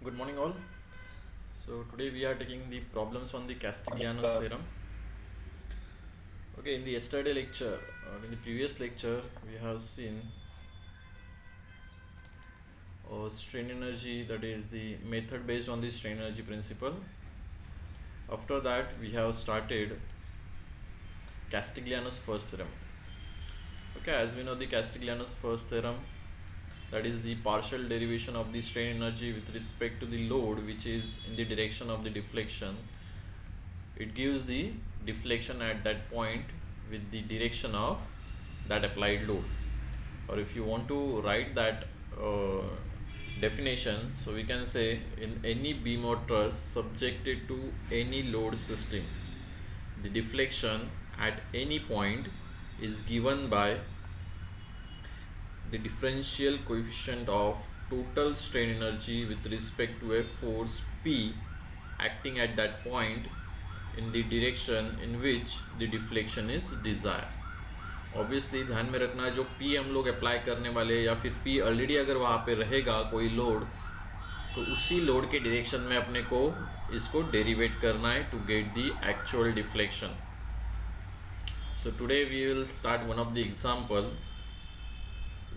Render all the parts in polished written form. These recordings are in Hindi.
Good morning, all. So today we are taking the problems on the Castigliano's theorem. Okay, in the yesterday lecture, or in the previous lecture, we have seen strain energy, that is the method based on the strain energy principle. After that, we have started Castigliano's first theorem. Okay, as we know, the Castigliano's first theorem, that is the partial derivation of the strain energy with respect to the load which is in the direction of the deflection. It gives the deflection at that point with the direction of that applied load. Or if you want to write that definition, so we can say in any beam or truss subjected to any load system, the deflection at any point is given by the differential coefficient of total strain energy with respect to a force P acting at that point in the direction in which the deflection is desired. Obviously ध्यान में रखना, जो P हम लोग अप्लाई करने वाले या फिर P ऑलरेडी अगर वहाँ पे रहेगा कोई लोड, तो उसी लोड के डायरेक्शन में अपने को इसको डेरिवेट करना है to get the actual deflection. So today we will start one of the example.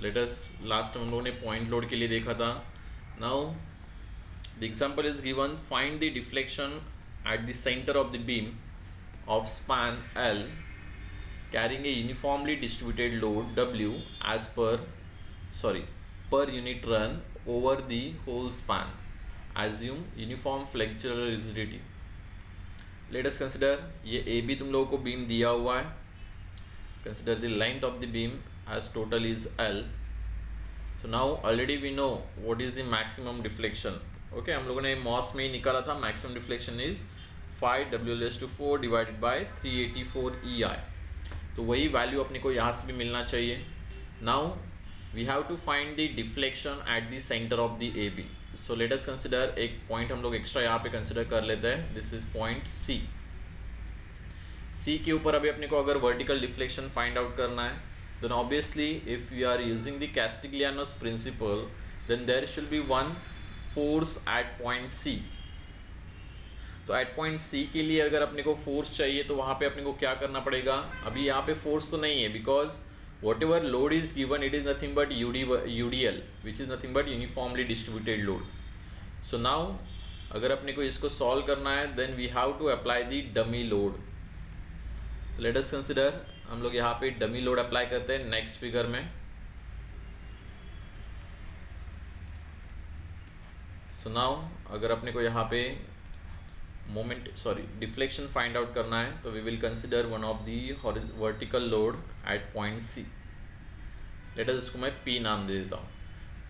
Let us, last हम लोगों ने पॉइंट लोड के लिए देखा था. Now the example is given. Find the deflection at the center of the beam of span L carrying a uniformly distributed load W as per unit run over the whole span. Assume uniform flexural rigidity. Let us consider ये AB तुम लोगों को बीम दिया हुआ है. Consider the length of the beam as total is L. So now already we know what is the maximum deflection. Okay हम लोगों ने मॉस में ही निकाला था. Maximum deflection is 5W⁴ divided by 384 EI. तो वही वैल्यू अपने को यहाँ से भी मिलना चाहिए. Now we have to find the deflection at the centre of the AB. So let us consider एक पॉइंट हम लोग एक्स्ट्रा यहाँ पे कंसिडर कर लेते हैं. दिस इज पॉइंट C के ऊपर अभी अपने को अगर वर्टिकल डिफ्लेक्शन फाइंड आउट करना है, then obviously if we are using the Castigliano's principle, then there should be one force at point C. तो एट पॉइंट C के लिए अगर अपने को फोर्स चाहिए तो वहाँ पे अपने को क्या करना पड़ेगा. अभी यहाँ पे फोर्स तो नहीं है, because whatever load is given it is nothing but UDL which is nothing but uniformly distributed load. So now अगर अपने को इसको सॉल्व करना है, then we have to apply the dummy load. Let us consider, हम लोग यहाँ पे डमी लोड अप्लाई करते हैं नेक्स्ट फिगर में. सो नाउ अगर अपने को यहाँ पे डिफ्लेक्शन फाइंड आउट करना है, तो we will consider one of the vertical load at point C. Let us उसको मैं P नाम दे देता हूँ.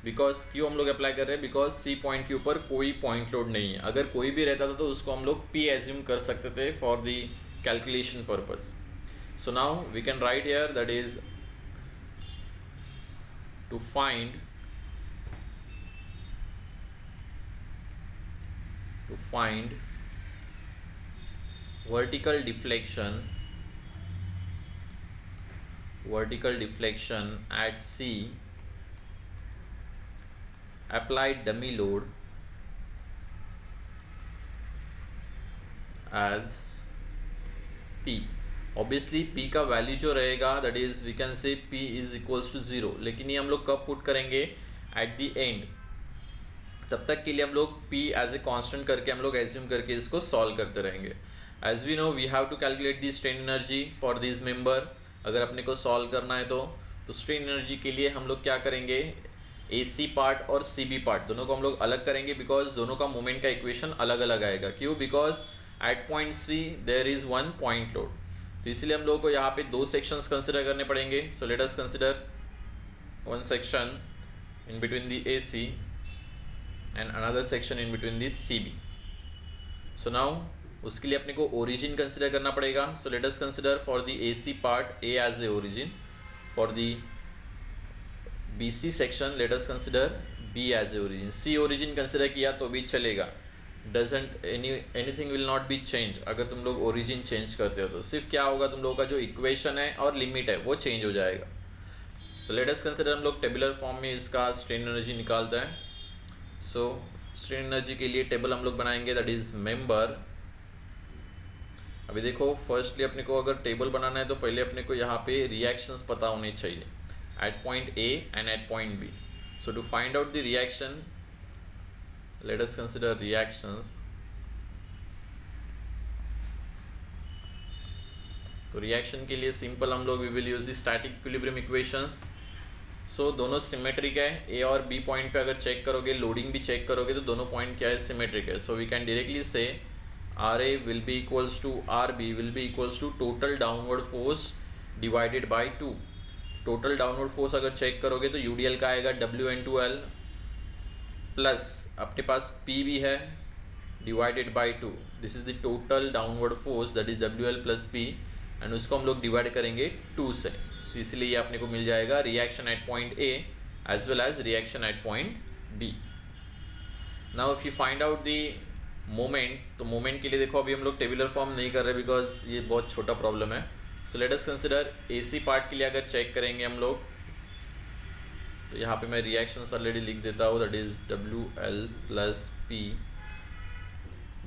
बिकॉज क्यों हम लोग अप्लाई कर रहे हैं, बिकॉज C पॉइंट के ऊपर कोई पॉइंट लोड नहीं है. अगर कोई भी रहता था तो उसको हम लोग P एज्यूम कर सकते थे for the calculation purpose. So now we can write here that is to find vertical deflection at C, applied dummy load as P. Obviously P का वैल्यू जो रहेगा, that is we can say P is equals to 0. लेकिन ये हम लोग कब पुट करेंगे, एट द एंड. तब तक के लिए हम लोग P एज ए कांस्टेंट करके हम लोग एज्यूम करके इसको सॉल्व करते रहेंगे. As we know we have to calculate the strain energy for this member. अगर अपने को सॉल्व करना है तो स्ट्रेन एनर्जी के लिए हम लोग क्या करेंगे, AC पार्ट और CB पार्ट दोनों को हम लोग अलग करेंगे, बिकॉज दोनों का मोमेंट का इक्वेशन अलग अलग आएगा. क्यों, because at point C there is one point load. तो इसलिए हम लोग को यहाँ पे दो सेक्शंस कंसिडर करने पड़ेंगे. सो let us consider one section in between the AC and another section in between this CB. So now उसके लिए अपने को origin consider करना पड़ेगा. So let us consider for the AC part A as a origin. For the BC section let us consider B as a origin. C origin consider किया तो भी चलेगा. anything will not be changed. अगर तुम लोग origin change करते हो तो सिर्फ क्या होगा, तुम लोगों का जो इक्वेशन है और लिमिट है वो चेंज हो जाएगा. तो लेट अस कंसिडर, हम लोग टेबुलर फॉर्म में इसका स्ट्रेन एनर्जी निकालते हैं. सो स्ट्रेन एनर्जी के लिए टेबल हम लोग बनाएंगे, दैट इज मेंबर। अभी देखो फर्स्टली अपने को अगर टेबल बनाना है तो पहले अपने को यहाँ पे रिएक्शंस पता होने चाहिए at point A and at point B. So to find out the reaction, let us consider reactions. तो रिएक्शन के लिए सिंपल हम लोग we will use the static equilibrium equations. So दोनों सिमेट्रिक है, ए और बी पॉइंट पे अगर चेक करोगे, लोडिंग भी चेक करोगे तो दोनों पॉइंट क्या है, सिमेट्रिक है। So we can directly say R A will be equals to R B will be equals to total downward force divided by 2। Total downward force अगर चेक करोगे तो यूडीएल का आएगा WN2L प्लस अपने पास P भी है divided by 2। This is the total downward force that is WL plus P and उसको हम लोग डिवाइड करेंगे 2 से। तो इसलिए अपने को मिल जाएगा reaction at point A as well as reaction at point B. Now if you find out the moment, तो मोमेंट के लिए देखो अभी हम लोग टेबुलर फॉर्म नहीं कर रहे बिकॉज ये बहुत छोटा प्रॉब्लम है। सो let us consider AC part के लिए अगर चेक करेंगे हम लोग, तो यहाँ पे मैं रिएक्शंस ऑलरेडी लिख देता हूँ, that is WL plus P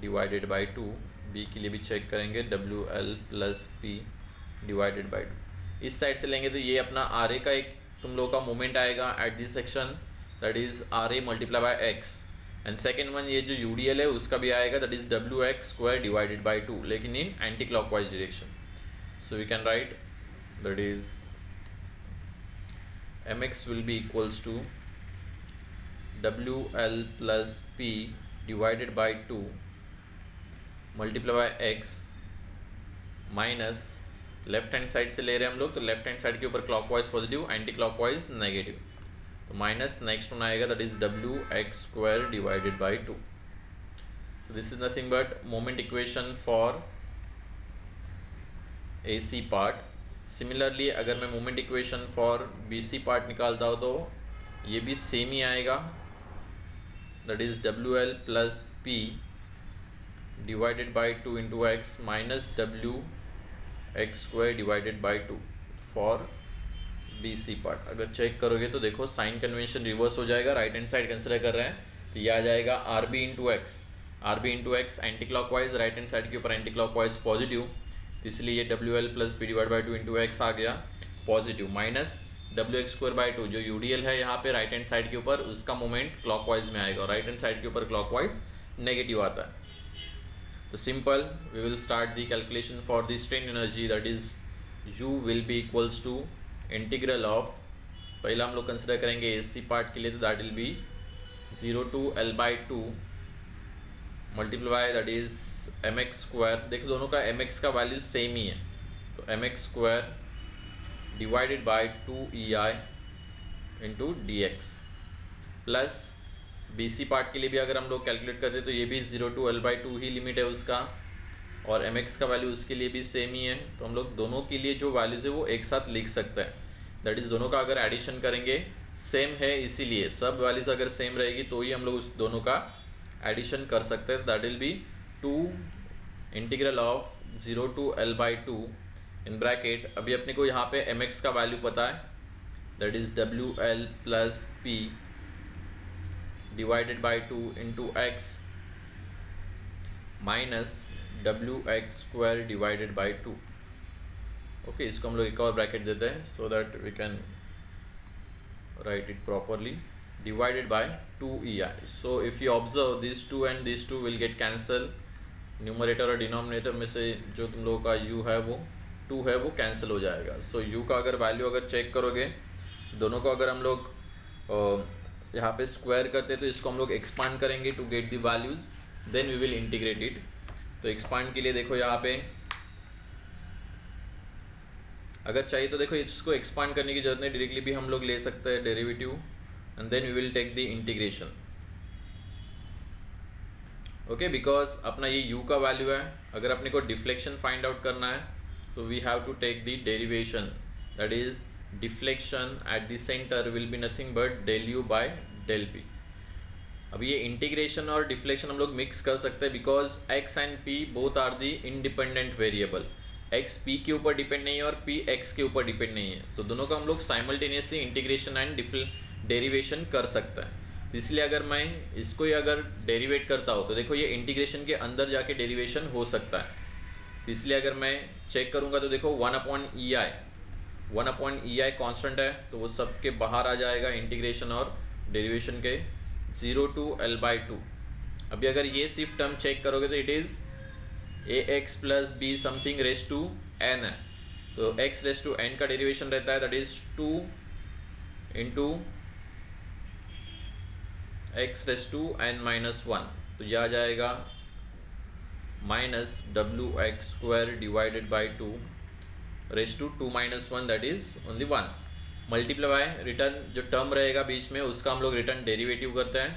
divided by 2। B के लिए भी चेक करेंगे WL plus P divided by 2। इस साइड से लेंगे तो ये अपना आर ए का एक तुम लोगों का मोमेंट आएगा at this section, that is R A multiply by x. And second one ये जो यूडीएल है उसका भी आएगा, that is WX² divided by 2, लेकिन in anti clockwise direction. So we can write that is MX will be equals to WL plus P divided by 2 multiply by x minus left hand side से ले रहे हैं हम लोग, तो लेफ्ट हैंड साइड के ऊपर clockwise positive, anti clockwise negative, तो माइनस नेक्स्ट वन आएगा that is WX² divided by 2। So this is nothing but moment equation for AC part. Similarly अगर मैं moment equation for BC part निकालता हूँ तो ये भी सेम ही आएगा, that is WL plus P divided by 2 into x minus WX² divided by 2 for BC part. अगर चेक करोगे तो देखो साइन कन्वेंशन रिवर्स हो जाएगा, राइट हैंड साइड कंसिडर कर रहे हैं तो ये आ जाएगा RB into x. RB into x anti clockwise, right hand side के ऊपर एंटी क्लॉकवाइज पॉजिटिव, तो इसलिए ये WL plus P divide by 2 into x आ गया पॉजिटिव, माइनस WX² बाई 2 जो यूडीएल है यहाँ पे राइट हैंड साइड के ऊपर, उसका मोमेंट क्लॉकवाइज में आएगा, राइट हैंड साइड के ऊपर क्लॉकवाइज नेगेटिव आता है। तो simple we will start the calculation for the strain energy, that is U will be equals to integral of, पहला हम लोग कंसिडर करेंगे AC पार्ट के लिए, तो that will be 0 to L by 2 multiply that is MX²। देखो दोनों का MX का वैल्यू सेम ही है, तो MX² divided by 2EI into DX plus BC part के लिए भी अगर हम लोग कैलकुलेट करते तो ये भी 0 टू L बाई 2 ही लिमिट है उसका, और MX का वैल्यू उसके लिए भी सेम ही है। तो हम लोग दोनों के लिए जो वैल्यूज़ है वो एक साथ लिख सकते हैं, दैट इज़ दोनों का अगर एडिशन करेंगे सेम है, इसीलिए सब वैल्यूज़ अगर सेम रहेगी तो ही हम लोग उस दोनों का एडिशन कर सकते हैं। That will be 2 integral of 0 to L by 2 in bracket, अभी अपने को यहाँ पे MX का वैल्यू पता है, that is WL plus P divided by 2 into x minus WX² divided by 2। Okay, इसको हम लोग एक और ब्रैकेट देते हैं so that we can write it properly, divided by 2EI। So if you observe this 2 and this 2 will get cancel, numerator और डिनोमिनेटर में से जो तुम लोगों का U है वो 2 है वो कैंसिल हो जाएगा। सो U का अगर वैल्यू अगर चेक करोगे, दोनों को अगर हम लोग यहाँ पे स्क्वायर करते तो इसको हम लोग एक्सपांड करेंगे to get the values, then we will integrate it. तो एक्सपांड के लिए देखो यहाँ पे अगर चाहिए तो देखो इसको एक्सपांड करने की जरूरत नहीं, डायरेक्टली भी हम लोग ले सकते हैं derivative and then we will take the integration. Okay, because अपना ये U का वैल्यू है, अगर अपने को डिफ्लेक्शन फाइंड आउट करना है तो we have to take the derivation, that is deflection at the centre will be nothing but del U by del P। अब ये इंटीग्रेशन और डिफ्लेक्शन हम लोग मिक्स कर सकते हैं because x and p both are the independent variable, x p के ऊपर डिपेंड नहीं है और p x के ऊपर डिपेंड नहीं है, तो दोनों का हम लोग साइमल्टेनियसली इंटीग्रेशन एंड डेरिवेशन कर सकते हैं। तो इसलिए अगर मैं इसको ही अगर डेरिवेट करता हूँ तो देखो ये इंटीग्रेशन के अंदर जाके डेरिवेशन हो सकता है। तो इसलिए अगर मैं चेक करूँगा तो देखो 1/EI कांस्टेंट है, तो वो सबके बाहर आ जाएगा इंटीग्रेशन और डेरिवेशन के 0 to L/2। अभी अगर ये सिर्फ टर्म चेक करोगे तो it is ax plus B something raise to n है, तो x रेस टू n का डेरिवेशन रहता है that is 2 into x raise to n-1, तो यह आ जाएगा minus wx² divided by 2 raise to 2-1 that is only 1 multiply by return जो टर्म रहेगा बीच में उसका हम लोग रिटर्न डेरिवेटिव करते हैं,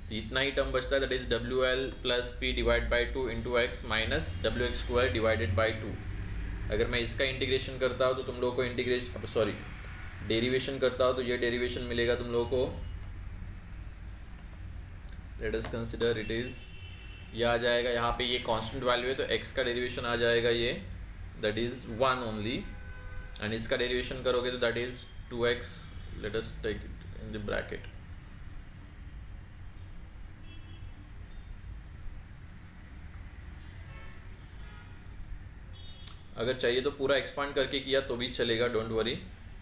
तो इतना ही टर्म बचता है that is WL plus P divide by 2 into x minus wx² divided by 2। अगर मैं इसका इंटीग्रेशन करता हूँ तो तुम लोगों को डेरिवेशन करता हूँ तो ये डेरिवेशन मिलेगा तुम लोगों को, late us consider it is, ये आ जाएगा यहाँ पे ये कांस्टेंट वैल्यू है तो x का डेरिवेशन आ जाएगा ये दैट इज़ 1 ओनली, एंड इसका डेरिवेशन करोगे तो that is 2x, let us take it in the bracket. अगर चाहिए तो पूरा एक्सपांड करके किया तो भी चलेगा, डोंट वरी,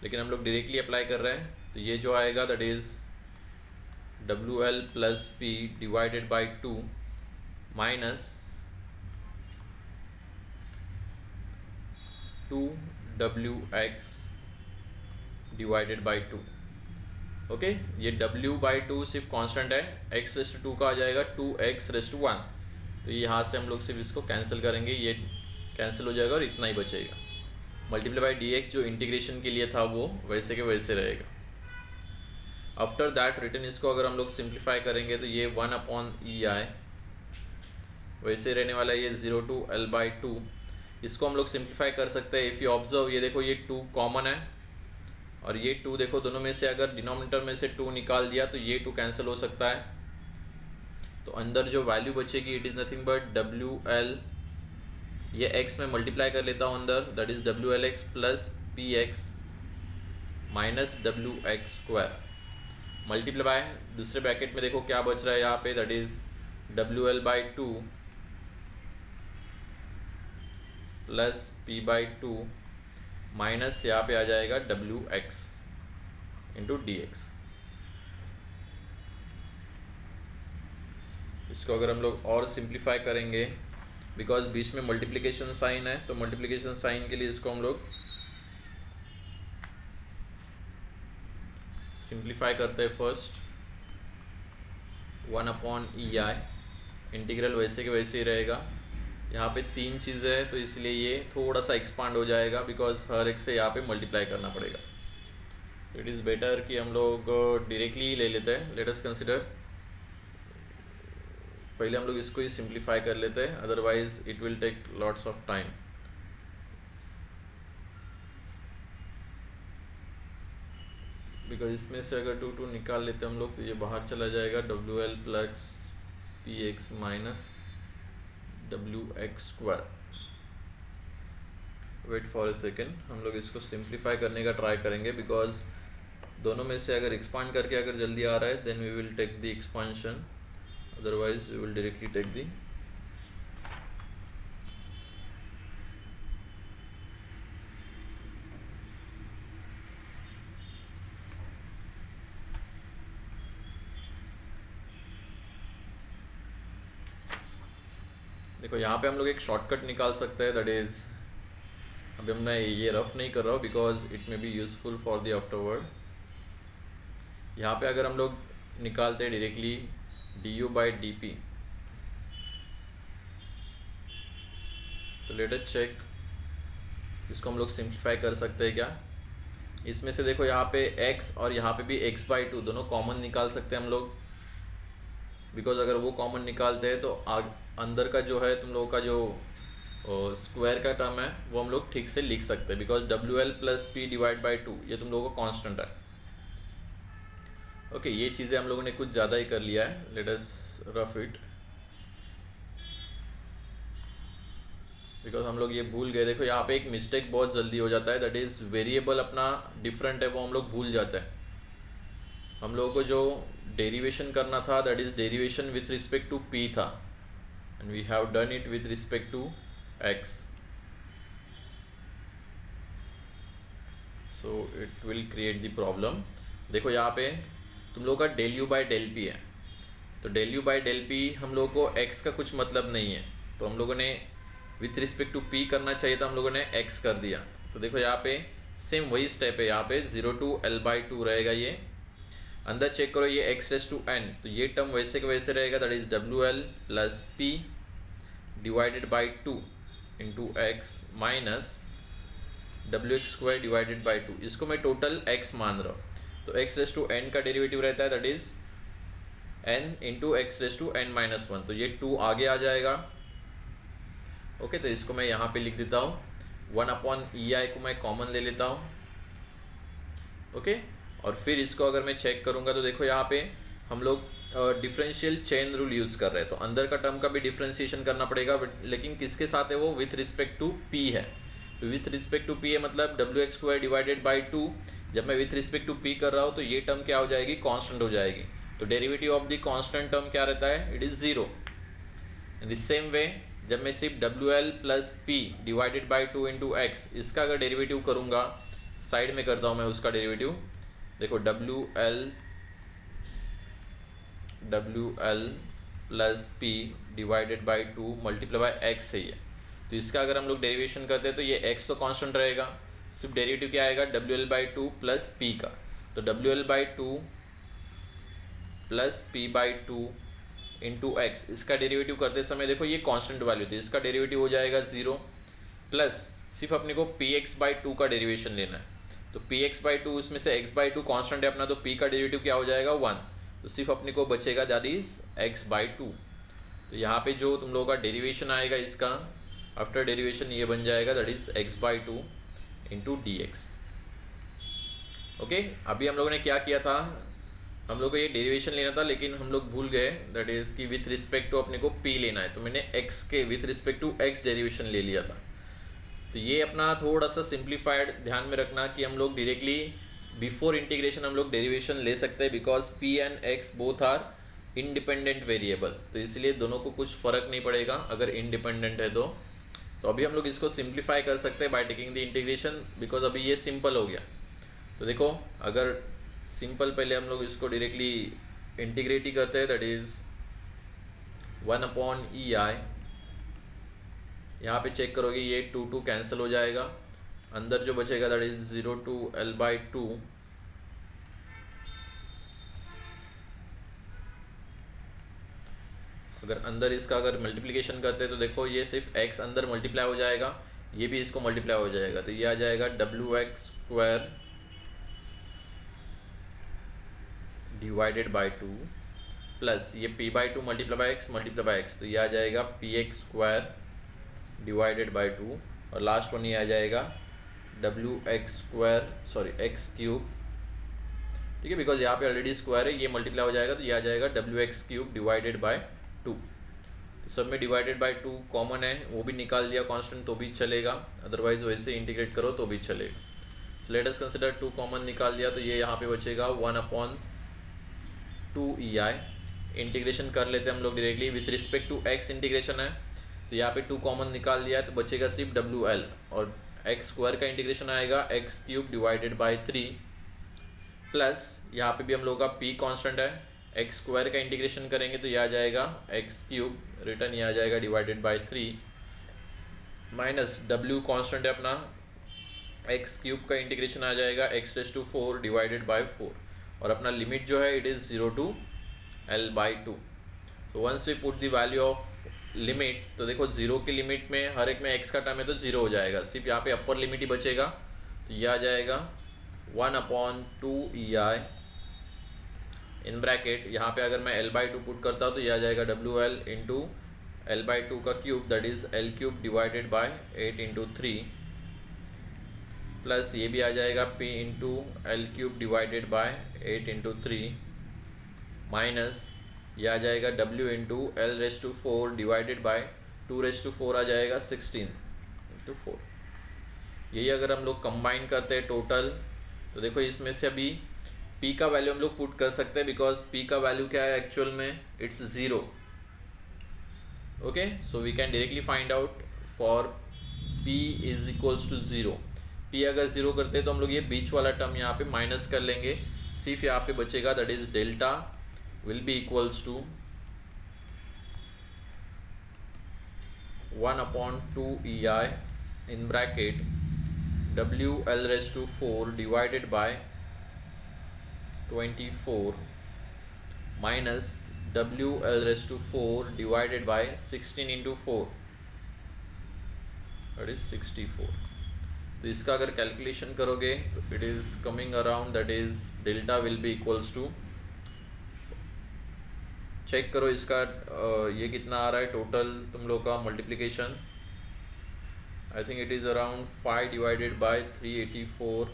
लेकिन हम लोग डायरेक्टली अप्लाई कर रहे हैं। तो ये जो आएगा that is WL plus P divided by 2 minus 2wx divided by 2। Okay, ये w/2 सिर्फ कांस्टेंट है, x रेस टू 2 का आ जाएगा 2x रेस टू 1, तो यहाँ से हम लोग सिर्फ इसको कैंसिल करेंगे, ये कैंसिल हो जाएगा और इतना ही बचेगा। मल्टीप्लाई बाई dx जो इंटीग्रेशन के लिए था वो वैसे के वैसे रहेगा। आफ्टर दैट रिटर्न इसको अगर हम लोग सिंप्लीफाई करेंगे तो ये 1/EI वैसे रहने वाला है, ये 0 to L/2। इसको हम लोग सिंप्लीफाई कर सकते हैं। इफ़ यू ऑब्जर्व ये देखो ये 2 कॉमन है और ये 2 देखो दोनों में से अगर डिनोमिनेटर में से 2 निकाल दिया तो ये 2 कैंसिल हो सकता है, तो अंदर जो वैल्यू बचेगी it is nothing but WL, ये x में मल्टीप्लाई कर लेता हूँ अंदर that is WLX plus PX minus WX² multiply by दूसरे ब्रैकेट में देखो क्या बच रहा है यहाँ पे that is WL/2 plus P/2 minus यहाँ पे आ जाएगा WX इंटू DX। इसको अगर हम लोग और सिंप्लीफाई करेंगे बिकॉज बीच में मल्टीप्लिकेशन साइन है, तो मल्टीप्लिकेशन साइन के लिए इसको हम लोग सिंप्लीफाई करते हैं। फर्स्ट 1/EI इंटीग्रल वैसे के वैसे ही रहेगा, यहाँ पे 3 चीज़ें हैं तो इसलिए ये थोड़ा सा एक्सपांड हो जाएगा बिकॉज हर एक से यहाँ पे मल्टीप्लाई करना पड़ेगा। इट इज़ बेटर कि हम लोग डायरेक्टली ही ले लेते हैं। लेट अस कंसिडर, पहले हम लोग इसको ही सिंप्लीफाई कर लेते हैं, otherwise it will take lots of time. Because इसमें से अगर 2 निकाल लेते हम लोग तो ये बाहर चला जाएगा, WL plus PX minus WX²। Wait for a second, हम लोग इसको सिंप्लीफाई करने का ट्राई करेंगे बिकॉज दोनों में से अगर एक्सपांड करके अगर जल्दी आ रहा है then we will take the expansion, otherwise we will directly take the देखो यहाँ पे हम लोग एक शॉर्टकट निकाल सकते हैं दैट इज, अभी मैं ये रफ नहीं कर रहा हूँ because it may be useful for the afterward. यहाँ पे अगर हम लोग निकालते हैं डायरेक्टली du/dp, तो लेट अस चेक इसको हम लोग सिंप्लीफाई कर सकते हैं क्या। इसमें से देखो यहाँ पे x और यहाँ पे भी x/2 दोनों कॉमन निकाल सकते हैं हम लोग, बिकॉज अगर वो कॉमन निकालते हैं तो अंदर का जो है तुम लोगों का जो स्क्वायर का टर्म है वो हम लोग ठीक से लिख सकते हैं because WL plus P divide by 2 ये तुम लोगों को कांस्टेंट है। ओके, ये चीज़ें हम लोगों ने कुछ ज़्यादा ही कर लिया है, let us rough it because हम लोग ये भूल गए। देखो यहाँ पे एक मिस्टेक बहुत जल्दी हो जाता है दैट इज़ वेरिएबल अपना डिफरेंट है वो हम लोग भूल जाते हैं। हम लोगों को जो डेरिवेशन करना था that is derivation with respect to p था, and we have done it with respect to x, so it will create the problem. देखो यहाँ पे तुम लोगों का del U by del P है, तो del U by del P हम लोगों को x का कुछ मतलब नहीं है, तो हम लोगों ने विथ रिस्पेक्ट टू p करना चाहिए था, हम लोगों ने x कर दिया। तो देखो यहाँ पे सेम वही स्टेप है, यहाँ पे 0 टू l बाई 2 रहेगा। ये अंदर चेक करो, ये x रेस टू n, तो ये टर्म वैसे के वैसे रहेगा, that is WL plus p divided by 2 into x minus WX square divided by 2। इसको मैं टोटल x मान रहा हूँ, तो x रेस टू n का डेरिवेटिव रहता है that is n into x raise to n minus 1, तो ये 2 आगे आ जाएगा। ओके, तो इसको मैं यहाँ पे लिख देता हूँ, 1 अपॉन EI को मैं कॉमन ले लेता हूँ। ओके, और फिर इसको अगर मैं चेक करूँगा तो देखो यहाँ पे हम लोग डिफरेंशियल चेन रूल यूज़ कर रहे हैं, तो अंदर का टर्म का भी डिफरेंशिएशन करना पड़ेगा, लेकिन किसके साथ है वो, विथ रिस्पेक्ट टू p है। तो विथ रिस्पेक्ट टू p है मतलब WX स्क्वायर डिवाइडेड बाई 2। जब मैं विथ रिस्पेक्ट टू p कर रहा हूँ तो ये टर्म क्या हो जाएगी, कांस्टेंट हो जाएगी। तो derivative of the constant term क्या रहता है, it is 0। In the same way जब मैं सिर्फ WL plus p divided by 2 into x, इसका अगर डेरिवेटिव करूँगा, साइड में करता हूँ मैं उसका डेरिवेटिव। देखो WL plus p divided by 2 multiply by x है ये, तो इसका अगर हम लोग डेरिवेशन करते हैं तो ये x तो कांस्टेंट रहेगा, सिर्फ डेरिवेटिव क्या आएगा, WL बाई 2 प्लस p का। तो WL by 2 plus p by 2 into x, इसका डेरिवेटिव करते समय देखो ये कांस्टेंट वैल्यू थी, इसका डेरिवेटिव हो जाएगा 0, प्लस सिर्फ अपने को px बाई 2 का डेरिवेशन लेना है। तो px बाई 2 उसमें से x बाई 2 कॉन्स्टेंट है अपना, तो p का डेरिवेटिव क्या हो जाएगा 1, तो सिर्फ अपने को बचेगा दैट इज x बाई 2। तो यहाँ पे जो तुम लोगों का डेरिवेशन आएगा इसका आफ्टर डेरिवेशन ये बन जाएगा that is x by 2 into D x. Okay, अभी हम लोगों ने क्या किया था, हम लोग को ये डेरिवेशन लेना था लेकिन हम लोग भूल गए दैट इज़ कि विथ रिस्पेक्ट टू अपने को p लेना है, तो मैंने x के with respect to x derivation ले लिया था। तो ये अपना थोड़ा सा सिंप्लीफाइड ध्यान में रखना कि हम लोग डायरेक्टली बिफोर इंटीग्रेशन हम लोग डेरिवेशन ले सकते हैं, because p and x both are independent variable, तो इसलिए दोनों को कुछ फ़र्क नहीं पड़ेगा अगर इंडिपेंडेंट है तो अभी हम लोग इसको सिंप्लीफाई कर सकते हैं by taking the integration, because अभी ये सिंपल हो गया। तो देखो अगर सिंपल पहले हम लोग इसको डायरेक्टली इंटीग्रेट ही करते हैं, दैट इज 1 अपॉन EI, यहाँ पे चेक करोगे ये 2 कैंसिल हो जाएगा, अंदर जो बचेगा that is 0 to l by 2 अगर अंदर इसका अगर मल्टीप्लिकेशन करते हैं तो देखो ये सिर्फ x अंदर मल्टीप्लाई हो जाएगा, ये भी इसको मल्टीप्लाई हो जाएगा, तो ये आ जाएगा WX square divided by 2 plus ये p by 2 multiply by x, तो ये आ जाएगा px स्क्वायर डिवाइडेड बाई 2, और लास्ट वन ये आ जाएगा WX स्क्वायर x क्यूब, ठीक है, बिकॉज यहाँ पे ऑलरेडी स्क्वायर है, ये मल्टीप्लाई हो जाएगा, तो ये आ जाएगा WX क्यूब डिवाइडेड बाई 2। सब में डिवाइडेड बाई 2 कॉमन है, वो भी निकाल दिया कांस्टेंट तो भी चलेगा, अदरवाइज वैसे इंटीग्रेट करो तो भी चलेगा। सो लेट अस कंसिडर 2 कॉमन निकाल दिया, तो ये यहाँ पे बचेगा 1 अपॉन 2 EI। इंटीग्रेशन कर लेते हैं हम लोग directly, with respect to x integration है, तो यहाँ पे 2 कॉमन निकाल दिया है, तो बचेगा सिर्फ WL, और x स्क्वायर का इंटीग्रेशन आएगा x cube divided by 3 plus यहाँ पे भी हम लोग का p कांस्टेंट है, x स्क्वायर का इंटीग्रेशन करेंगे तो यह आ जाएगा x क्यूब, रिटर्न यह आ जाएगा divided by 3 minus w constant है अपना, x क्यूब का इंटीग्रेशन आ जाएगा x raise to 4 divided by 4, और अपना लिमिट जो है it is 0 to l by 2। तो once we put the value of limit, तो देखो 0 की लिमिट में हर एक में x का टर्म है तो 0 हो जाएगा, सिर्फ यहाँ पे अपर लिमिट ही बचेगा, तो यह आ जाएगा 1 अपॉन 2 EI इन ब्रैकेट, यहाँ पे अगर मैं l बाई 2 पुट करता हूँ तो यह आ जाएगा WL इंटू l बाई 2 का cube, that is l cube divided by 8 into 3 plus ये भी आ जाएगा p into l cube divided by 8 into 3 minus ये आ जाएगा w into l raise to 4 divided by 2 raise to 4 आ जाएगा 16 इंटू 4। यही अगर हम लोग कंबाइन करते हैं टोटल, तो देखो इसमें से अभी पी का वैल्यू हम लोग पुट कर सकते हैं बिकॉज पी का वैल्यू क्या है एक्चुअल में, it's 0. Okay, so we can directly find out for p is equals to 0. p अगर 0 करते हैं तो हम लोग ये बीच वाला टर्म यहाँ पे माइनस कर लेंगे, सिर्फ यहाँ पे बचेगा, that is delta will be equals to 1/2 EI in bracket WL raised to 4 divided by 24 minus WL raised to 4 divided by 16 into 4, that is 64. तो इसका अगर कैलकुलेशन करोगे तो it is coming around, that is delta will be equals to, check करो इसका ये कितना आ रहा है टोटल तुम लोग का multiplication. I think it is around 5 divided by 384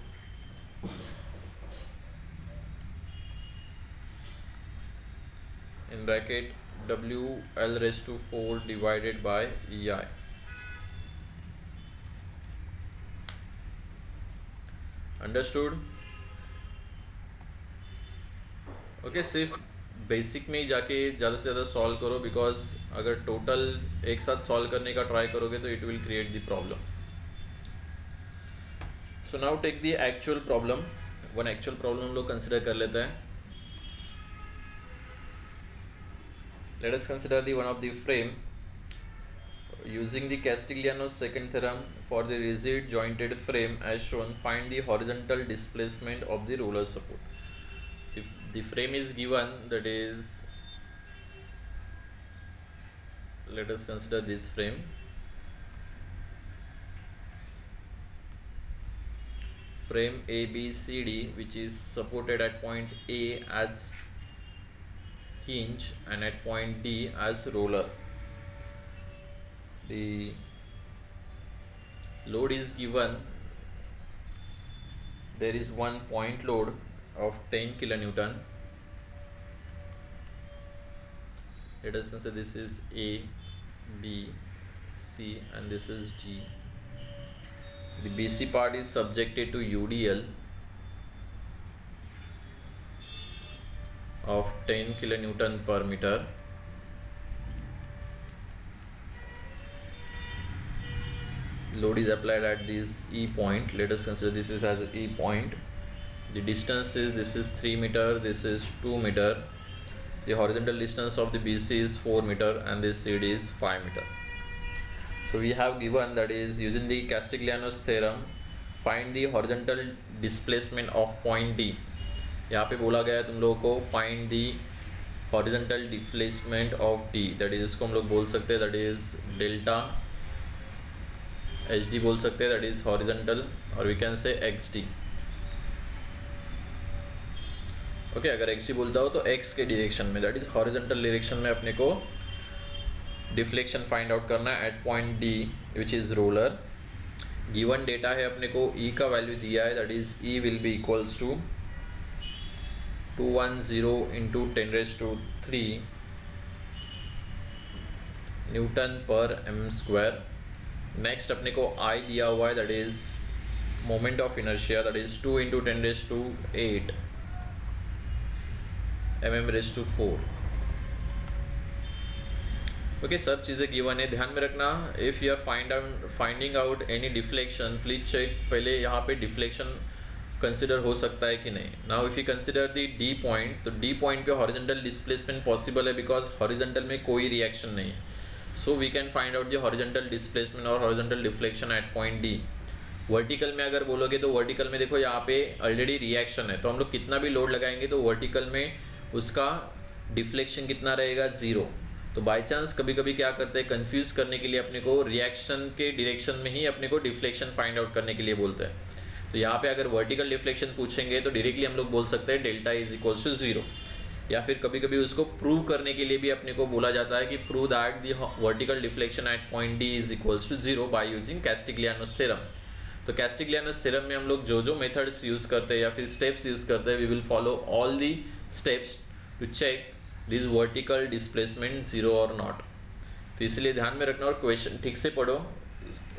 in bracket WL raised to 4 divided by EI. Understood? Okay, सिर्फ बेसिक में ही जाके ज़्यादा से ज़्यादा सॉल्व करो बिकॉज अगर टोटल एक साथ सॉल्व करने का ट्राई करोगे तो it will create the problem. So now take the actual problem. One actual problem हम लोग कंसिडर कर लेते हैं. Let us consider the one of the frame using the Castigliano's second theorem for the rigid jointed frame as shown. Find the horizontal displacement of the roller support. If the frame is given, that is, let us consider this frame. Frame ABCD which is supported at point A as hinge and at point D as roller. The load is given, there is one point load of 10 kilonewton. Let us say this is A, B, C and this is D. The BC part is subjected to UDL of 10 kilonewton per meter. Load is applied at this E point. Let us consider this is as E point. The distance is, this is 3 meter, this is 2 meter. The horizontal distance of the BC is 4 meter and this CD is 5 meter. So we have given, that is using the Castigliano's theorem, find the horizontal displacement of point D. यहाँ पे बोला गया है तुम लोगों को find the horizontal displacement of D, that is इसको हम लोग बोल सकते हैं, that is delta H D बोल सकते हैं, दैट इज हॉरिजॉन्टल, और we can say x D. Okay, अगर एक्स डी बोलता हो तो एक्स के डायरेक्शन में, दैट इज हॉरिजॉन्टल डायरेक्शन में अपने को डिफ्लेक्शन फाइंड आउट करना है at point D which is roller. Given data है अपने को, ई का वैल्यू दिया है, that is E will be equals to 210 into 10 raised to 3 newton per M square. Next अपने को आई दिया हुआ है, that is moment of inertia, that is 2 into 10 raised to 8 mm raised to 4. Okay, सब चीज़ें गिवन है, ध्यान में रखना. If you are finding out any deflection, please check पहले यहाँ पे डिफ्लेक्शन कंसिडर हो सकता है कि नहीं. Now if you consider the D point, तो डी पॉइंट पे हॉरिजॉन्टल डिस्प्लेसमेंट पॉसिबल है बिकॉज हॉरिजॉन्टल में कोई रिएक्शन नहीं है. So we can find out the horizontal displacement और horizontal deflection at point D. Vertical में अगर बोलोगे तो वर्टिकल में देखो यहाँ पे ऑलरेडी रिएक्शन है, तो हम लोग कितना भी लोड लगाएंगे तो वर्टिकल में उसका डिफ्लेक्शन कितना रहेगा, 0. तो बाई चांस कभी कभी क्या करते हैं, कंफ्यूज करने के लिए अपने को रिएक्शन के डायरेक्शन में ही अपने को डिफ्लेक्शन फाइंड आउट करने के लिए बोलते हैं. तो यहाँ पे अगर वर्टिकल डिफ्लेक्शन पूछेंगे तो डायरेक्टली हम लोग बोल सकते हैं डेल्टा इज इक्वल्स टू 0. या फिर कभी कभी उसको प्रूव करने के लिए भी अपने को बोला जाता है कि prove that the vertical deflection at point D is equals to 0 by using Castigliano's theorem. तो कैस्टिग्लियानोस थ्योरम में हम लोग जो जो मेथड्स यूज़ करते हैं या फिर स्टेप्स यूज़ करते हैं, we will follow all the steps to check this vertical displacement 0 और नॉट. तो इसलिए ध्यान में रखना और क्वेश्चन ठीक से पढ़ो,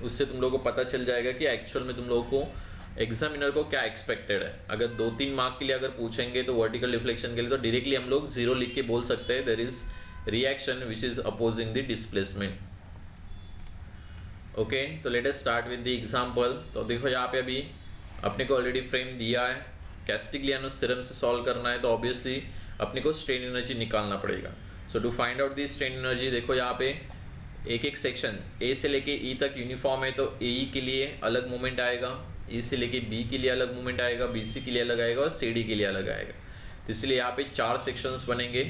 उससे तुम लोगों को पता चल जाएगा कि एक्चुअल में तुम लोगों को एग्जामिनर को क्या एक्सपेक्टेड है। अगर 2-3 मार्क के लिए अगर पूछेंगे तो वर्टिकल डिफ्लेक्शन के लिए तो डायरेक्टली हम लोग 0 लिख के बोल सकते हैं, there is reaction which is opposing the displacement. Okay, तो let us start with the example. तो देखो यहाँ पे अभी अपने को ऑलरेडी फ्रेम दिया है, कैस्टिग्लियानोस थ्योरम से सॉल्व करना है, तो ऑब्वियसली अपने को स्ट्रेन एनर्जी निकालना पड़ेगा। So to find out the strain energy, देखो यहाँ पे एक एक सेक्शन ए से लेके ई तक यूनिफॉर्म है, तो ए के लिए अलग मोमेंट आएगा, ई से लेके बी के लिए अलग मोमेंट आएगा, बी सी के लिए अलग आएगा और सी डी के लिए अलग आएगा। तो इसलिए यहाँ पे 4 सेक्शंस बनेंगे।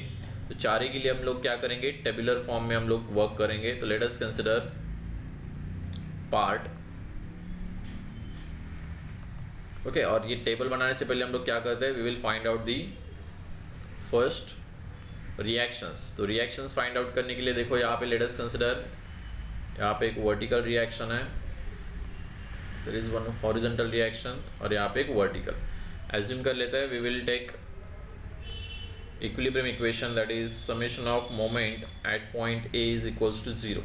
तो चारे के लिए हम लोग क्या करेंगे, टेबुलर फॉर्म में हम लोग वर्क करेंगे। तो let us consider part. Okay, और ये टेबल बनाने से पहले हम लोग क्या करते हैं, we will find out the first reactions. तो रिएक्शंस फाइंड आउट करने के लिए देखो यहाँ पे लेट अस कंसिडर, यहाँ पे एक वर्टिकल रिएक्शन है, there is one horizontal reaction और यहाँ पे एक वर्टिकल। एज्यूम कर लेते हैं we will take equilibrium equation, that is summation of moment at point A is equals to 0।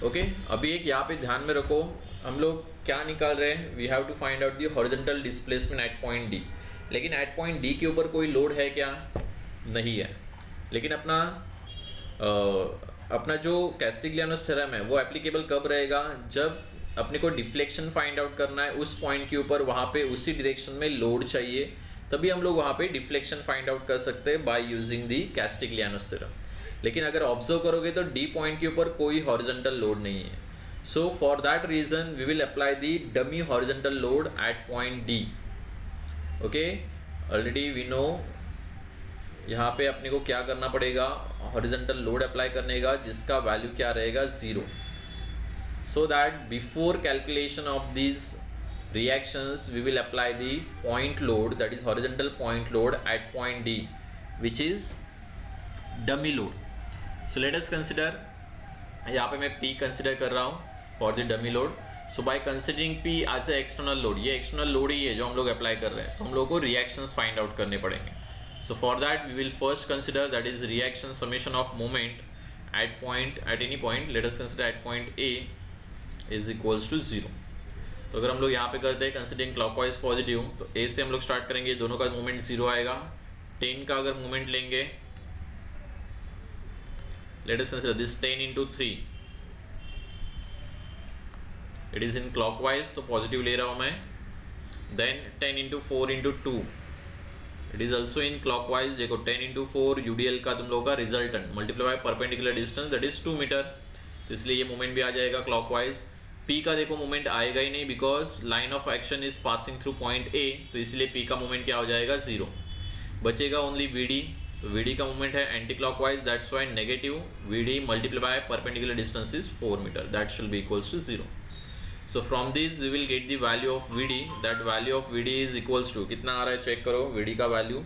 Okay, अभी एक यहाँ पे ध्यान में रखो, हम लोग क्या निकाल रहे हैं, we have to find out the horizontal displacement at point D. लेकिन एट पॉइंट डी के ऊपर कोई लोड है क्या, नहीं है। लेकिन अपना जो कैस्टिग्लियानोस थ्योरम है वो एप्लीकेबल कब रहेगा, जब अपने को डिफ्लेक्शन फाइंड आउट करना है उस पॉइंट के ऊपर, वहाँ पे उसी डायरेक्शन में लोड चाहिए, तभी हम लोग वहाँ पे डिफ्लेक्शन फाइंड आउट कर सकते हैं बाय यूजिंग दी कैस्टिग्लियानोस थ्योरम। लेकिन अगर ऑब्जर्व करोगे तो डी पॉइंट के ऊपर कोई हॉरिजॉन्टल लोड नहीं है। So for that reason we will apply the dummy horizontal load at point D. Okay, already we know यहाँ पे अपने को क्या करना पड़ेगा, हॉरिजॉन्टल लोड अप्लाई करने का, जिसका वैल्यू क्या रहेगा 0। So that before calculation of these reactions we will apply the point load, that is horizontal point load at point D, which is dummy load. So let us consider, यहाँ पे मैं P consider कर रहा हूँ for the dummy load. So by considering P as a external load, ये external load ही है जो हम लोग अप्लाई कर रहे हैं, तो हम लोग को reactions find out करने पड़ेंगे। So for that we will first consider, that is reaction summation of moment at any point, let us consider at point A is equals to 0। तो अगर हम लोग यहाँ पे करते हैं कंसिडरिंग क्लॉकवाइज पॉजिटिव, तो ए से हम लोग स्टार्ट करेंगे, दोनों का मूवमेंट 0 आएगा। 10 का अगर मूवमेंट लेंगे, let us consider this 10 into 3, it is in clockwise, तो पॉजिटिव ले रहा हूँ मैं। Then 10 into 4 into 2, it is also in clockwise. देखो 10 into 4 यूडीएल का तुम लोगों का resultant multiply by perpendicular distance, that is 2 metre, तो इसलिए ये मूवमेंट भी आ जाएगा क्लॉकवाइज। P का देखो मूवमेंट आएगा ही नहीं, because line of action is passing through point A, तो इसलिए P का मूवमेंट क्या हो जाएगा 0। बचेगा ओनली VD, तो VD का मूवमेंट है anti clockwise, that's why negative VD multiply by perpendicular distance is 4 metre, that should be equals to 0। So from this we will get the value of VD, that value of VD is equals to, कितना आ रहा है चेक करो, VD का value